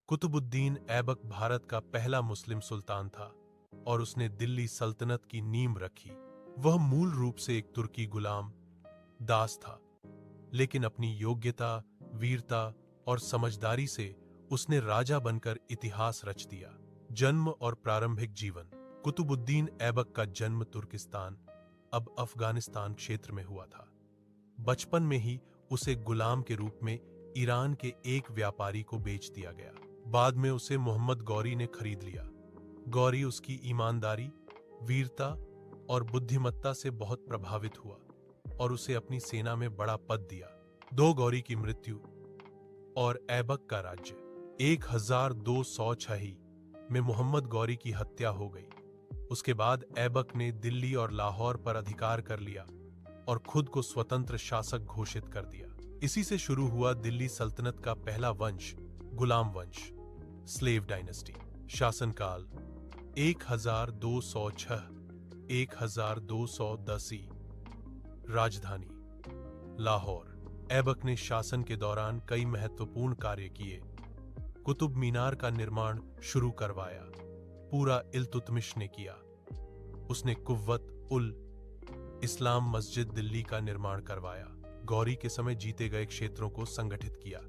कुतुबुद्दीन ऐबक भारत का पहला मुस्लिम सुल्तान था और उसने दिल्ली सल्तनत की नींव रखी। वह मूल रूप से एक तुर्की गुलाम दास था, लेकिन अपनी योग्यता, वीरता और समझदारी से उसने राजा बनकर इतिहास रच दिया। जन्म और प्रारंभिक जीवन। कुतुबुद्दीन ऐबक का जन्म तुर्किस्तान, अब अफगानिस्तान क्षेत्र में हुआ था। बचपन में ही उसे गुलाम के रूप में ईरान के एक व्यापारी को बेच दिया गया। बाद में उसे मोहम्मद गौरी ने खरीद लिया। गौरी उसकी ईमानदारी, वीरता और बुद्धिमत्ता से बहुत प्रभावित हुआ और उसे अपनी सेना में बड़ा पद दिया। गौरी की मृत्यु और ऐबक का राज्य। 1206 में मोहम्मद गौरी की हत्या हो गई। उसके बाद ऐबक ने दिल्ली और लाहौर पर अधिकार कर लिया और खुद को स्वतंत्र शासक घोषित कर दिया। इसी से शुरू हुआ दिल्ली सल्तनत का पहला वंश, गुलाम वंश, स्लेव डायनेस्टी। शासनकाल 1206-1210। राजधानी लाहौर। ऐबक ने शासन के दौरान कई महत्वपूर्ण कार्य किए। कुतुब मीनार का निर्माण शुरू करवाया, पूरा इल्तुतमिश ने किया। उसने कुव्वत उल इस्लाम मस्जिद दिल्ली का निर्माण करवाया। गौरी के समय जीते गए क्षेत्रों को संगठित किया।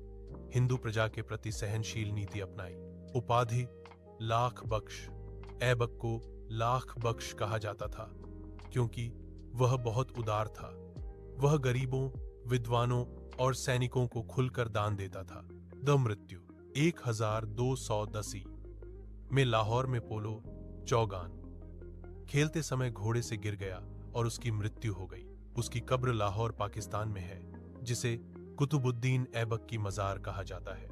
हिंदू प्रजा के प्रति सहनशील नीति अपनाई। उपाधि लाख बख्श। ऐबक को लाख बख्श कहा जाता था क्योंकि वह बहुत उदार था। वह गरीबों, विद्वानों और सैनिकों को खुलकर दान देता था। मृत्यु 1210 में लाहौर में पोलो चौगान खेलते समय घोड़े से गिर गया और उसकी मृत्यु हो गई। उसकी कब्र लाहौर, पाकिस्तान में है, जिसे कुतुबुद्दीन ऐबक की मजार कहा जाता है।